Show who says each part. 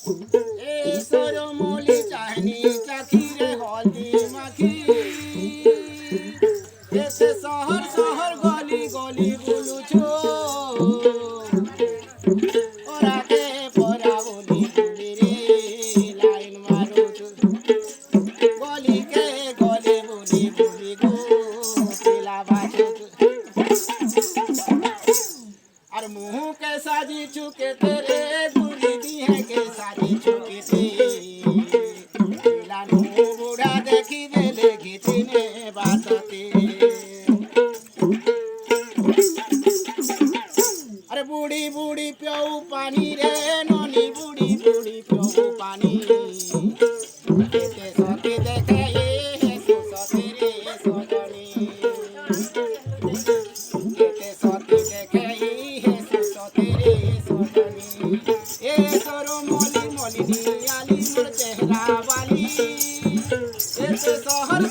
Speaker 1: ए सरमली चाहनी चाखी रे हल्दी माखी एते शहर शहर गली गली बुलुछो ओरा के परा बोली बोली रे लाइन मारो गली के गले बोली बोली गो पिला बाजो और मुँह के साजी चुके तेरे गुली दी है के साजी चुके तेरा मुँह बूढ़ा देखी दे लेगी तीने बातते अरे बूढ़ी बूढ़ी प्याऊ पानी रे नोनी बूढ़ी बूढ़ी प्याऊ पानी केते सोते देखे ये है सोते रे सोनी केते सोते देखे ये है सोते रे सोनी ए सरो मोली मोली आली मोर चेहरा वाली ए शहर